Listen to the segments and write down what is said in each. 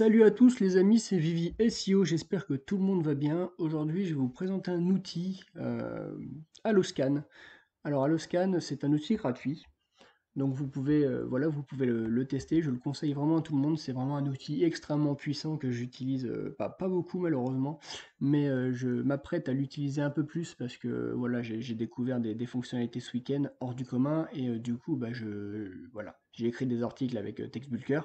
Salut à tous les amis, c'est Vivi SEO, j'espère que tout le monde va bien. Aujourd'hui, je vais vous présenter un outil, Alloscan. Alors Alloscan, c'est un outil gratuit, donc vous pouvez, voilà, vous pouvez le tester. Je le conseille vraiment à tout le monde. C'est vraiment un outil extrêmement puissant que j'utilise, pas beaucoup malheureusement, mais je m'apprête à l'utiliser un peu plus parce que voilà, j'ai découvert des fonctionnalités ce week-end hors du commun et du coup, bah, voilà, j'ai écrit des articles avec TextBulker,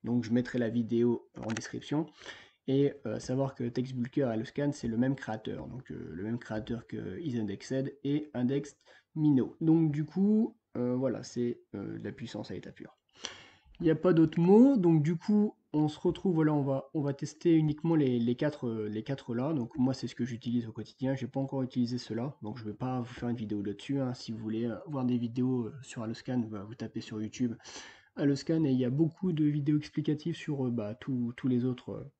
donc je mettrai la vidéo en description. Et savoir que TextBulker et Alloscan, c'est le même créateur, donc le même créateur que isIndexed et IndexedMino. Donc du coup, voilà, c'est de la puissance à l'état pur. Il n'y a pas d'autres mots, donc du coup, on se retrouve, voilà, on va tester uniquement les quatre là. Donc moi, c'est ce que j'utilise au quotidien. J'ai pas encore utilisé cela, donc je vais pas vous faire une vidéo là-dessus, hein. Si vous voulez voir des vidéos sur Alloscan, bah, vous tapez sur YouTube Alloscan et il y a beaucoup de vidéos explicatives sur bah, tous les autres.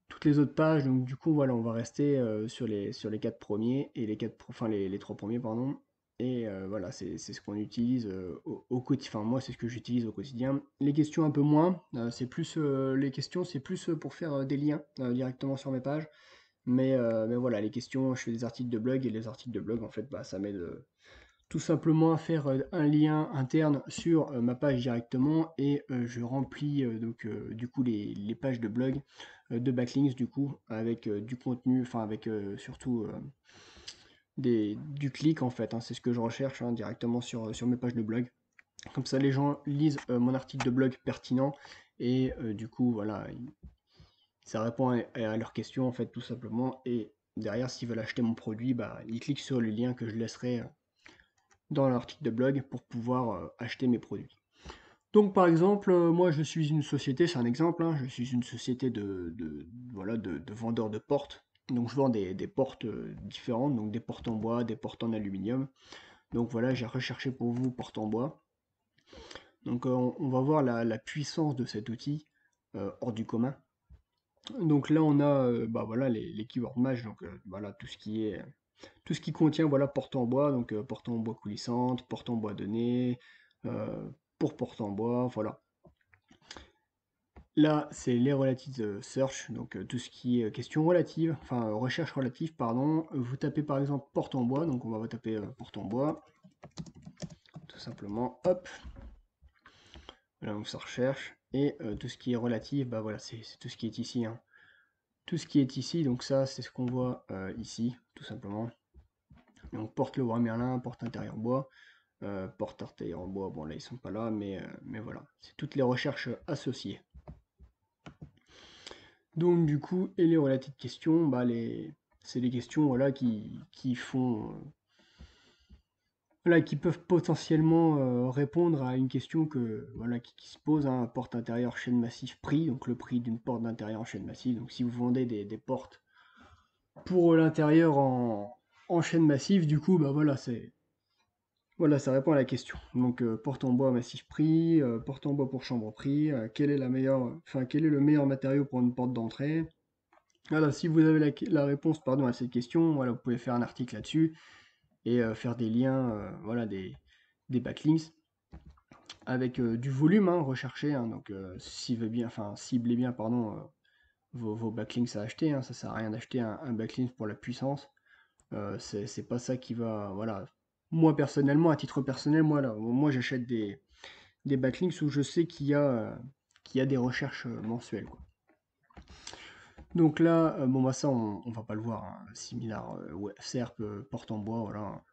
Toutes les autres pages, donc du coup voilà, on va rester sur les quatre premiers et enfin les trois premiers pardon. Et voilà, c'est ce qu'on utilise au quotidien. Enfin moi c'est ce que j'utilise au quotidien. Les questions un peu moins. C'est plus les questions c'est plus pour faire des liens directement sur mes pages. Mais voilà, les questions, je fais des articles de blog et les articles de blog en fait bah, ça m'aide tout simplement à faire un lien interne sur ma page directement et je remplis donc du coup les pages de blog de backlinks du coup avec du contenu, enfin avec surtout du clic en fait, hein. C'est ce que je recherche hein, directement sur mes pages de blog. Comme ça les gens lisent mon article de blog pertinent et du coup voilà, ça répond à leurs questions en fait tout simplement et derrière s'ils veulent acheter mon produit, bah, ils cliquent sur le lien que je laisserai dans l'article de blog pour pouvoir acheter mes produits. Donc par exemple, moi je suis une société, c'est un exemple, hein, je suis une société voilà, de vendeurs de portes. Donc je vends des portes différentes, donc des portes en bois, des portes en aluminium. Donc voilà, j'ai recherché pour vous portes en bois. Donc on va voir la puissance de cet outil hors du commun. Donc là on a bah, voilà, les keywords match, donc voilà tout ce qui contient voilà, porte en bois, donc porte en bois coulissante, porte en bois de nez, euh, pour porte en bois, voilà. Là, c'est les related search, donc tout ce qui est question relative, enfin recherche relative, pardon. Vous tapez par exemple porte en bois, donc on va taper porte en bois, tout simplement, hop, là donc ça recherche, et tout ce qui est relatif, bah voilà, c'est tout ce qui est ici, hein. Tout ce qui est ici, donc ça c'est ce qu'on voit ici, tout simplement. Donc porte le bois Merlin, porte intérieur bois, porte intérieur en bois, bon là ils sont pas là, mais voilà, c'est toutes les recherches associées. Donc du coup, et les relatives questions, bah c'est des questions voilà, qui font voilà, qui peuvent potentiellement répondre à une question voilà, qui se pose, hein, porte intérieure chaîne massif prix, donc le prix d'une porte d'intérieur en chaîne massive. Donc si vous vendez des portes pour l'intérieur en chaîne massive, du coup, bah voilà, ça répond à la question. Donc porte en bois massif prix, porte en bois pour chambre prix, quel est le meilleur matériau pour une porte d'entrée. Voilà, si vous avez la réponse pardon, à cette question, voilà, vous pouvez faire un article là-dessus et faire des liens, voilà, des backlinks avec du volume hein, recherché. Hein, donc, ciblez bien pardon, vos backlinks à acheter. Hein, ça sert à rien d'acheter un backlink pour la puissance. C'est pas ça qui va. Voilà. Moi, personnellement, à titre personnel, moi j'achète des backlinks où je sais qu'il y a des recherches mensuelles, quoi. Donc là, bon bah ça on va pas le voir, hein. Similar, ouais, SERP, porte en bois, voilà.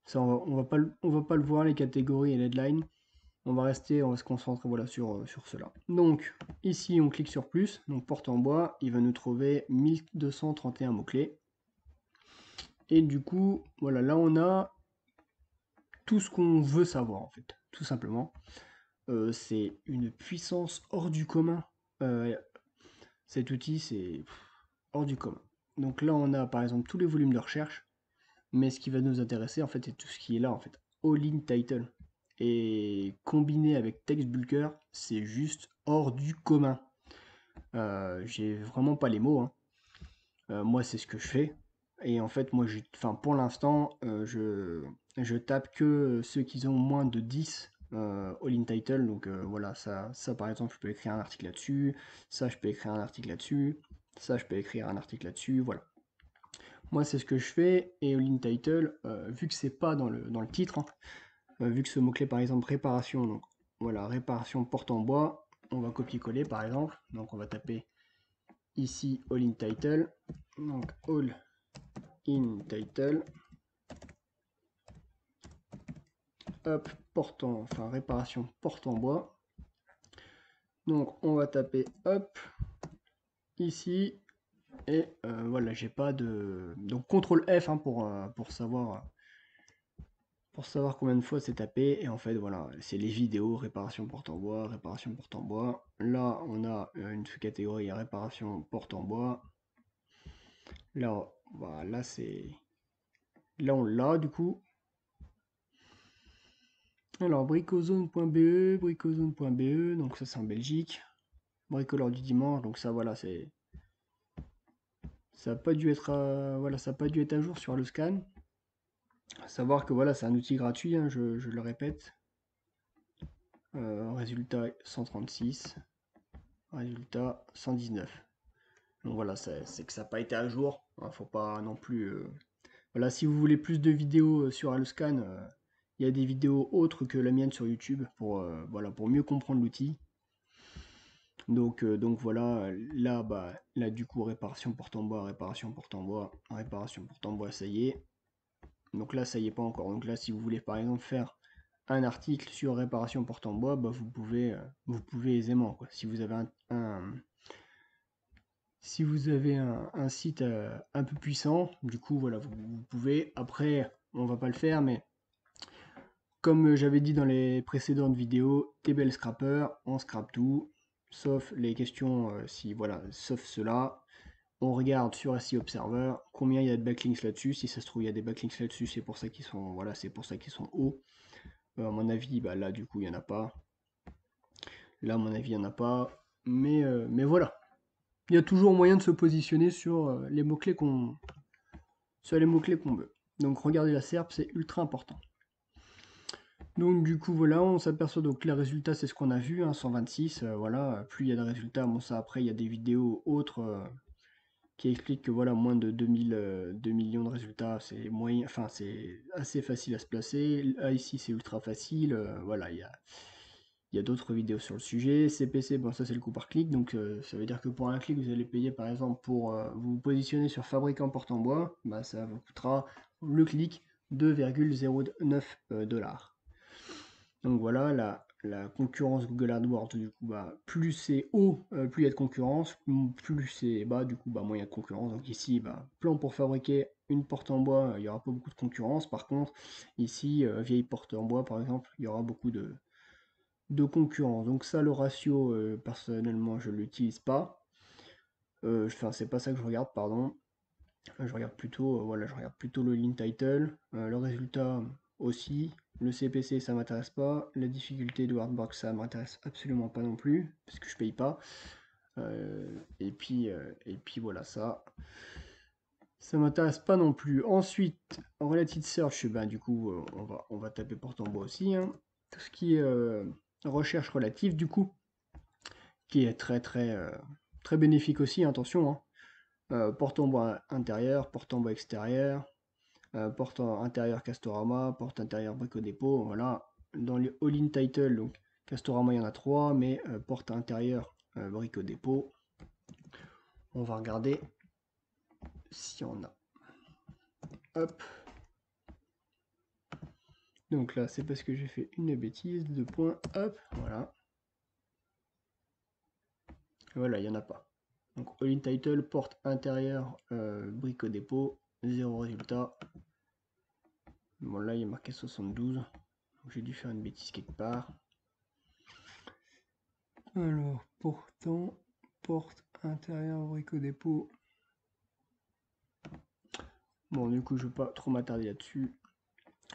Ça on va pas le voir, les catégories et les deadlines. On va se concentrer voilà, sur cela. Donc ici on clique sur plus, donc porte en bois, il va nous trouver 1231 mots-clés. Et du coup, voilà, là on a tout ce qu'on veut savoir en fait, tout simplement. C'est une puissance hors du commun. Euh, Cet outil, c'est hors du commun. Donc là, on a par exemple tous les volumes de recherche, mais ce qui va nous intéresser, en fait, c'est tout ce qui est là, en fait. All-in title. Et combiné avec TextBulker, c'est juste hors du commun. J'ai vraiment pas les mots, hein. Moi, c'est ce que je fais. Et en fait, pour l'instant, je tape que ceux qui ont moins de 10. all in title, donc voilà, ça par exemple je peux écrire un article là-dessus, ça je peux écrire un article là-dessus, ça je peux écrire un article là-dessus, voilà. Moi c'est ce que je fais, et all in title, vu que c'est pas dans le titre, hein, vu que ce mot-clé par exemple réparation, donc voilà, réparation porte en bois, on va copier-coller par exemple, donc on va taper ici all in title, donc all in title, hop, enfin réparation porte en bois. Donc on va taper hop ici et voilà, j'ai pas de, donc CTRL F hein, pour savoir combien de fois c'est tapé. Et en fait voilà, c'est les vidéos réparation porte en bois, réparation porte en bois. Là on a une sous-catégorie réparation porte en bois. Là voilà, c'est là on l'a du coup. Alors bricozone.be, donc ça c'est en Belgique. Bricoleur du dimanche, donc ça voilà, c'est ça n'a pas dû être voilà, ça a pas dû être à jour sur le scan. À savoir que voilà, c'est un outil gratuit, hein, je le répète. Résultat 136, résultat 119. Donc voilà, c'est que ça n'a pas été à jour. Hein, faut pas non plus. Voilà, si vous voulez plus de vidéos sur Aloscan, il y a des vidéos autres que la mienne sur YouTube pour, voilà, pour mieux comprendre l'outil. Donc voilà, là, là du coup, réparation porte en bois, réparation porte en bois, réparation porte en bois, ça y est. Donc là, ça y est pas encore. Donc là, si vous voulez par exemple faire un article sur réparation porte en bois, vous pouvez aisément, quoi. Si vous avez si vous avez un site un peu puissant, du coup, voilà, vous pouvez. Après, on va pas le faire, mais comme j'avais dit dans les précédentes vidéos, TBL Scrapper, on scrape tout, sauf les questions, si voilà, sauf cela. On regarde sur SEO Observer combien il y a de backlinks là-dessus. Si ça se trouve, il y a des backlinks là-dessus, c'est pour ça qu'ils sont, voilà, c'est pour ça qu'ils sont hauts. À mon avis, là, du coup, il n'y en a pas. Là, à mon avis, il n'y en a pas. Mais voilà. Il y a toujours moyen de se positionner sur les mots-clés qu'on veut. Donc, regarder la SERP, c'est ultra important. Donc, du coup, voilà, on s'aperçoit donc que les résultats, c'est ce qu'on a vu, hein, 126. Voilà, plus il y a de résultats, bon, ça, après, il y a des vidéos autres qui expliquent que, voilà, moins de 2 millions de résultats, c'est moyen, enfin, c'est assez facile à se placer. Là, ici, c'est ultra facile. Voilà, il y a d'autres vidéos sur le sujet. CPC, bon ça c'est le coût par clic, donc ça veut dire que pour un clic vous allez payer par exemple pour vous positionner sur fabricant porte en bois, ça vous coûtera le clic 2,09 dollars. Donc voilà, la concurrence Google AdWords, du coup, plus c'est haut, plus il y a de concurrence, plus c'est bas, du coup, moins il y a de concurrence. Donc ici, plan pour fabriquer une porte en bois, il n'y aura pas beaucoup de concurrence. Par contre, ici, vieille porte en bois, par exemple, il y aura beaucoup de concurrence. Donc ça, le ratio, personnellement, je l'utilise pas. Enfin, c'est pas ça que je regarde, pardon. Je regarde plutôt, voilà, je regarde plutôt le lean title, le résultat aussi. Le CPC, ça m'intéresse pas. La difficulté de Hardbox, ça m'intéresse absolument pas non plus, parce que je paye pas. Et puis voilà, ça m'intéresse pas non plus. Ensuite, en related search, du coup, on va taper porte en bois aussi, hein. Tout ce qui est recherche relative, du coup, qui est très bénéfique aussi, attention, hein. Porte en bois intérieur, porte en bois extérieur, porte en intérieur Castorama, porte intérieur Brico Dépôt, voilà. Dans les all-in title, donc Castorama il y en a 3, mais porte intérieur Brico Dépôt. On va regarder si on a. Hop. Donc là, c'est parce que j'ai fait une bêtise, 2 points, hop, voilà. Voilà, il n'y en a pas. Donc all-in title, porte intérieur Brico Dépôt, 0 résultat. Bon là il y a marqué 72. J'ai dû faire une bêtise quelque part. Alors, pourtant, porte intérieure Brico Dépôt. Bon, du coup, je ne vais pas trop m'attarder là-dessus.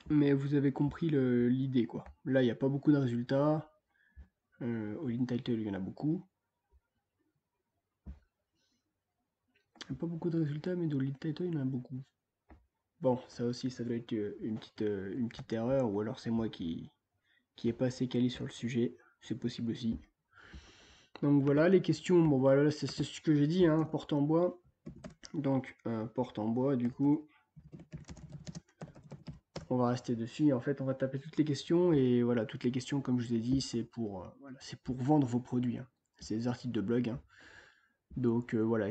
Mais vous avez compris l'idée, quoi. Là, il n'y a pas beaucoup de résultats. All-in title, il y en a beaucoup. Il n'y a pas beaucoup de résultats, mais all-in title, il y en a beaucoup. Bon, ça aussi, ça doit être une petite erreur, ou alors c'est moi qui qui est pas assez calé sur le sujet, c'est possible aussi. Donc voilà, les questions, bon voilà, c'est ce que j'ai dit, hein, porte en bois. Donc porte en bois, du coup, on va rester dessus. En fait, on va taper toutes les questions, et voilà, toutes les questions, comme je vous ai dit, c'est pour, voilà, c'est pour vendre vos produits, hein. C'est des articles de blog, hein. Donc voilà,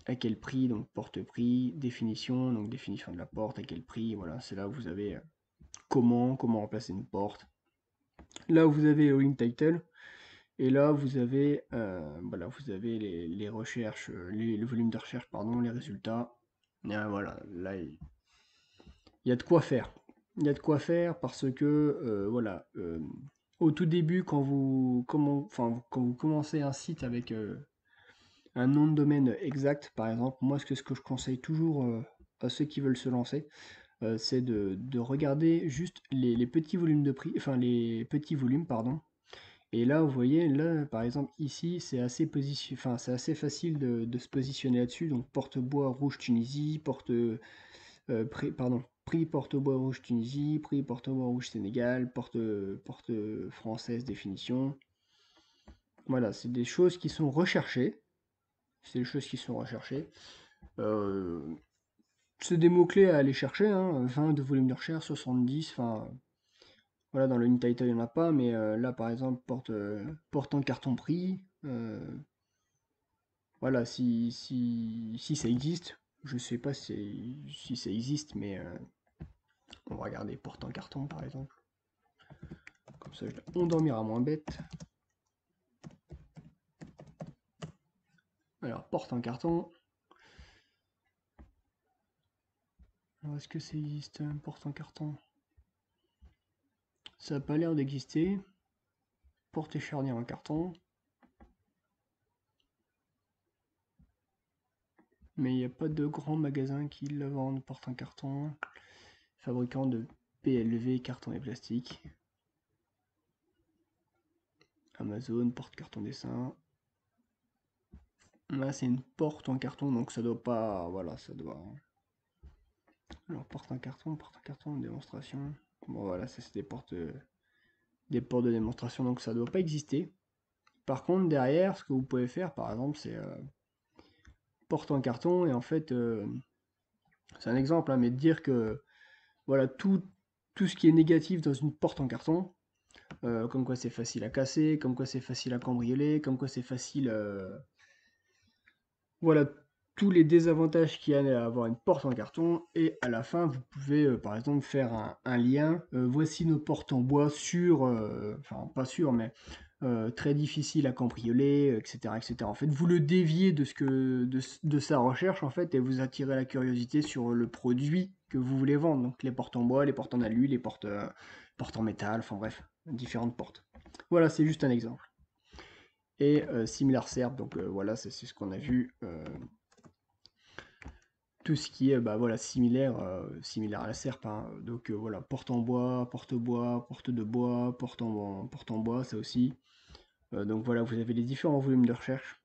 à quel prix, donc porte-prix, définition, donc définition de la porte, à quel prix, voilà, c'est là où vous avez comment remplacer une porte. Là où vous avez le link title, et là vous avez, voilà, vous avez les recherches, le volume de recherche, pardon, les résultats. Et, voilà, là il y a de quoi faire. Il y a de quoi faire parce que, voilà, au tout début, quand vous commencez un site avec un nom de domaine exact, par exemple, moi ce que je conseille toujours à ceux qui veulent se lancer, c'est de regarder juste les petits volumes de prix, enfin les petits volumes, pardon. Et là, vous voyez, là, par exemple, ici, c'est assez facile de se positionner là-dessus. Donc, porte-bois rouge Tunisie, prix porte-bois rouge Tunisie, prix porte-bois rouge Sénégal, porte française définition. Voilà, c'est des choses qui sont recherchées. C'est des choses qui sont recherchées. Euh, c'est des mots-clés à aller chercher, hein, 20 de volume de recherche, 70, enfin, voilà, dans le title, il n'y en a pas, mais là, par exemple, porte en carton prix. Voilà, si ça existe, je sais pas si ça existe, mais on va regarder porte en carton, par exemple. Comme ça, on dormira moins bête. Alors, porte en carton. Alors, est-ce que ça existe, porte en carton? Ça n'a pas l'air d'exister. Porte et charnière en carton. Mais il n'y a pas de grands magasins qui la vendent, porte en carton. Fabricant de PLV, carton et plastique. Amazon, porte carton dessin. Là, c'est une porte en carton, donc ça doit pas. Voilà, ça doit. Alors, porte en carton, démonstration. Bon, voilà, ça c'est des portes de démonstration, donc ça doit pas exister. Par contre, derrière, ce que vous pouvez faire, par exemple, c'est porte en carton, et en fait, c'est un exemple, hein, mais de dire que voilà, tout ce qui est négatif dans une porte en carton, comme quoi c'est facile à casser, comme quoi c'est facile à cambrioler, comme quoi c'est facile. Voilà, tous les désavantages qu'il y a à avoir une porte en carton, et à la fin vous pouvez par exemple faire un lien. Voici nos portes en bois sûres, enfin pas sûres, mais très difficiles à cambrioler, etc., etc. En fait, vous le déviez de sa recherche, en fait, et vous attirez la curiosité sur le produit que vous voulez vendre. Donc les portes en bois, les portes en alu, les portes en métal, enfin bref, différentes portes. Voilà, c'est juste un exemple. Et similar SERP, donc voilà, c'est ce qu'on a vu. Tout ce qui est bah, voilà, similaire à la serpe, hein. Donc voilà, porte-bois, porte de bois, porte en bois, ça aussi. Donc voilà, vous avez les différents volumes de recherche.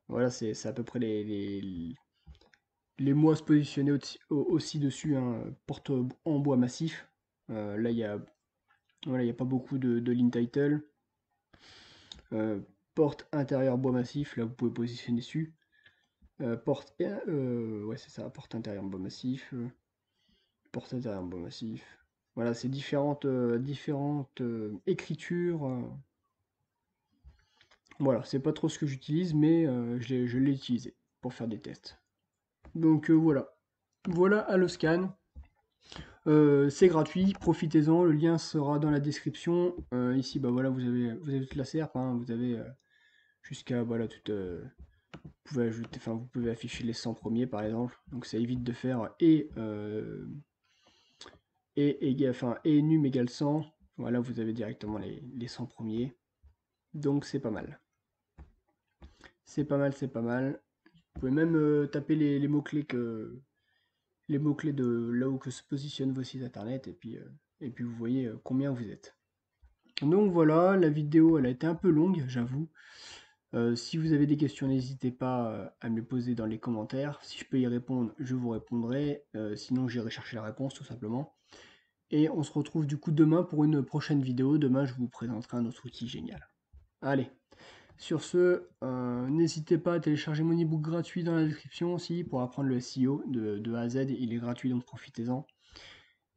Voilà, c'est à peu près les mots à se positionner aussi dessus, hein. Porte en bois massif. Là, voilà, y a pas beaucoup de lean title. Euh, porte intérieure bois massif, là vous pouvez positionner dessus. Ouais, c'est ça, porte intérieure bois massif. Porte intérieure bois massif. Voilà, c'est différentes écritures. Voilà, c'est pas trop ce que j'utilise, mais je l'ai utilisé pour faire des tests. Donc voilà. Voilà Alloscan. C'est gratuit, profitez-en, le lien sera dans la description. Ici, bah voilà, vous avez toute la SERP, hein, vous avez jusqu'à voilà toute. Vous pouvez ajouter, enfin vous pouvez afficher les 100 premiers par exemple, donc ça évite de faire et num égale 100. Voilà, vous avez directement les 100 premiers. Donc c'est pas mal. C'est pas mal, c'est pas mal. Vous pouvez même taper les mots-clés de là où que se positionnent vos sites internet, et puis vous voyez combien vous êtes. Donc voilà, la vidéo elle a été un peu longue, j'avoue. Si vous avez des questions, n'hésitez pas à me les poser dans les commentaires. Si je peux y répondre, je vous répondrai. Sinon, j'irai chercher la réponse tout simplement. Et on se retrouve du coup demain pour une prochaine vidéo. Demain, je vous présenterai un autre outil génial. Allez, sur ce, n'hésitez pas à télécharger mon ebook gratuit dans la description aussi pour apprendre le SEO de A à Z. Il est gratuit, donc profitez-en.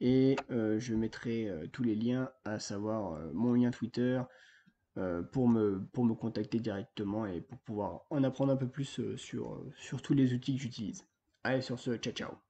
Et je mettrai tous les liens, à savoir mon lien Twitter, pour me contacter directement et pour pouvoir en apprendre un peu plus sur tous les outils que j'utilise. Allez, sur ce, ciao ciao.